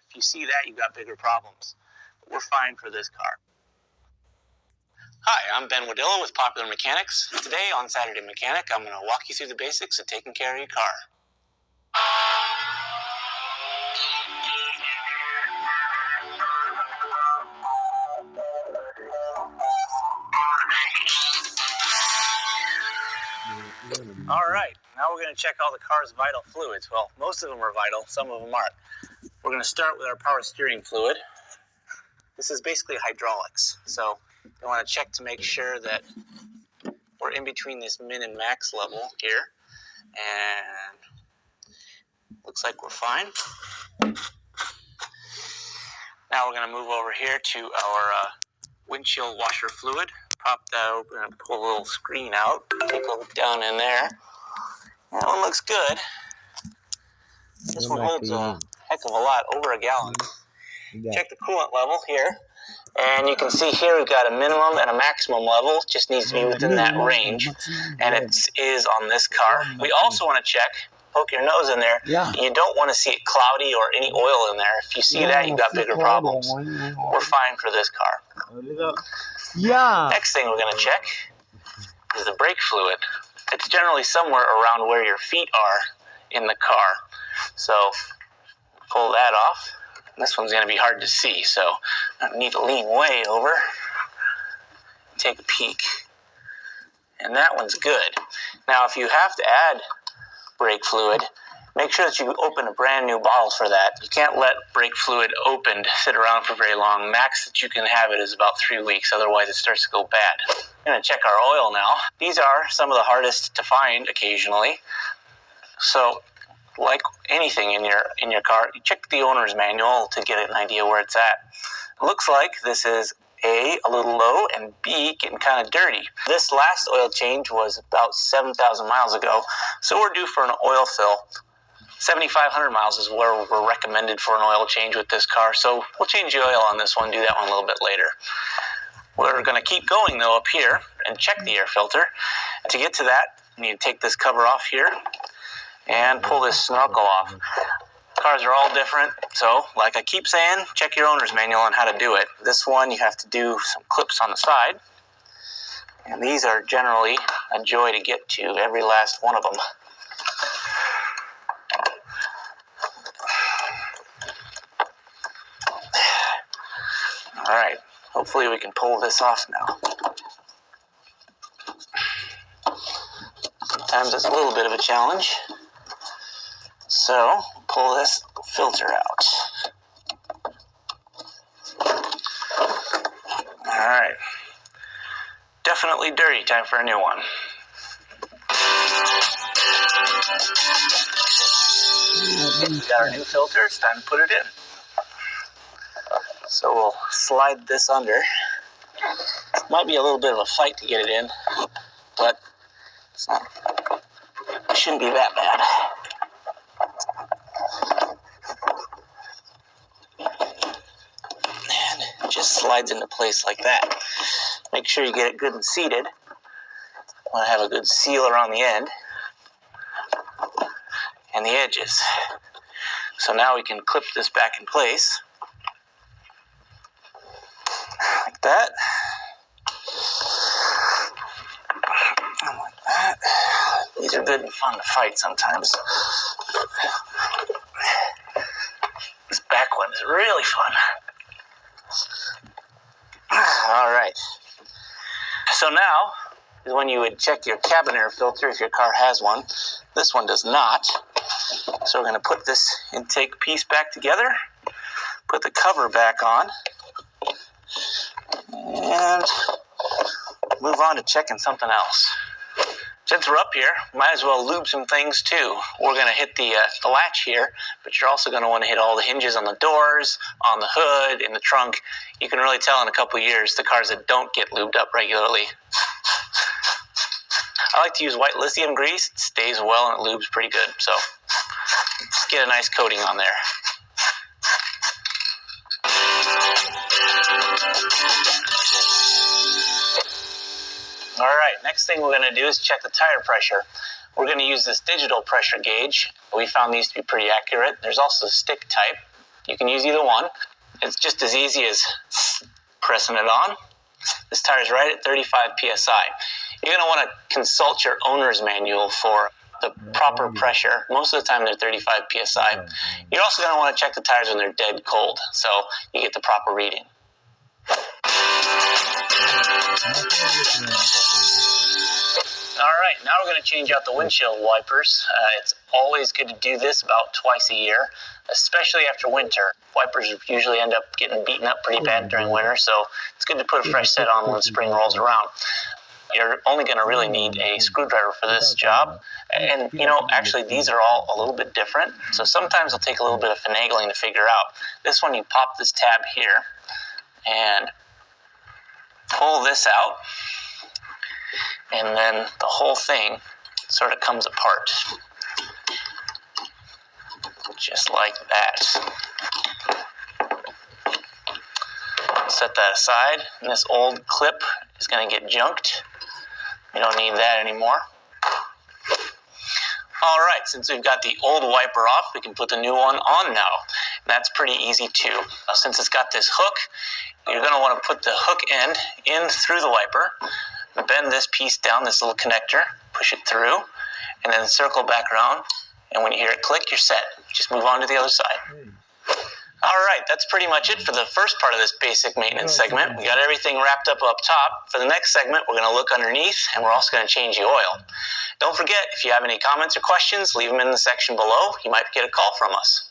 If you see that, you got bigger problems. But we're fine for this car. Hi, I'm Ben Wadilla with Popular Mechanics. Today on Saturday Mechanic, I'm going to walk you through the basics of taking care of your car. All right, now we're going to check all the car's vital fluids. Well, most of them are vital, some of them aren't. We're going to start with our power steering fluid. This is basically hydraulics, so you want to check to make sure that we're in between this min and max level here, and looks like we're fine. Now we're going to move over here to our windshield washer fluid. Pop that open and pull a little screen out. Take a look down in there. That one looks good. This one holds a heck of a lot, over a gallon. Check the coolant level here. And you can see here we've got a minimum and a maximum level. Just needs to be within that range. And it is on this car. We also want to check, poke your nose in there. You don't want to see it cloudy or any oil in there. If you see that, you've got bigger problems. We're fine for this car. Next thing we're going to check is the brake fluid. It's generally somewhere around where your feet are in the car. So pull that off. This one's going to be hard to see, so I need to lean way over, take a peek, and that one's good. Now, if you have to add brake fluid, make sure that you open a brand new bottle for that. You can't let brake fluid opened sit around for very long. Max that you can have it is about 3 weeks, otherwise it starts to go bad. I'm going to check our oil now. These are some of the hardest to find occasionally. So, like anything in your car, you check the owner's manual to get an idea where it's at. It looks like this is A, a little low, and B, getting kind of dirty. This last oil change was about 7,000 miles ago, so we're due for an oil fill. 7,500 miles is where we're recommended for an oil change with this car, so we'll change the oil on this one, do that one a little bit later. We're going to keep going, though, up here and check the air filter. And to get to that, you need to take this cover off here and pull this snorkel off. Cars are all different, so like I keep saying, check your owner's manual on how to do it. This one, you have to do some clips on the side, and these are generally a joy to get to, every last one of them. All right, hopefully we can pull this off now. Sometimes it's a little bit of a challenge. So, pull this filter out. Alright. Definitely dirty. Time for a new one. Got our new filter. It's time to put it in. So we'll slide this under. Might be a little bit of a fight to get it in, but it shouldn't be that bad. Just slides into place like that. Make sure you get it good and seated. You want to have a good seal around the end and the edges. So now we can clip this back in place like that. And like that. These are good and fun to fight sometimes. This back one is really fun. All right. So now is when you would check your cabin air filter if your car has one. This one does not. So we're going to put this intake piece back together, put the cover back on, and move on to checking something else. Since we're up here, might as well lube some things too. We're going to hit the latch here, but you're also going to want to hit all the hinges on the doors, on the hood, in the trunk. You can really tell in a couple of years the cars that don't get lubed up regularly. I like to use white lithium grease. It stays well and it lubes pretty good, so just get a nice coating on there. All right, next thing we're going to do is check the tire pressure. We're going to use this digital pressure gauge. We found these to be pretty accurate. There's also the stick type. You can use either one. It's just as easy as pressing it on. This tire is right at 35 psi. You're going to want to consult your owner's manual for the proper pressure. Most of the time they're 35 psi. You're also going to want to check the tires when they're dead cold, so you get the proper reading. Alright, now we're going to change out the windshield wipers. It's always good to do this about twice a year, especially after winter. Wipers usually end up getting beaten up pretty bad during winter, so it's good to put a fresh set on when spring rolls around. You're only going to really need a screwdriver for this job. And, actually these are all a little bit different, so sometimes it'll take a little bit of finagling to figure out. This one, you pop this tab here and pull this out, and then the whole thing sort of comes apart. Just like that. Set that aside, and this old clip is going to get junked. We don't need that anymore. Alright, since we've got the old wiper off, we can put the new one on now. And that's pretty easy too. Since it's got this hook, you're going to want to put the hook end in through the wiper, bend this piece down, this little connector, push it through, and then circle back around. And when you hear it click, you're set. Just move on to the other side. Alright, that's pretty much it for the first part of this basic maintenance segment. We got everything wrapped up top. For the next segment, we're going to look underneath, and we're also going to change the oil. Don't forget, if you have any comments or questions, leave them in the section below. You might get a call from us.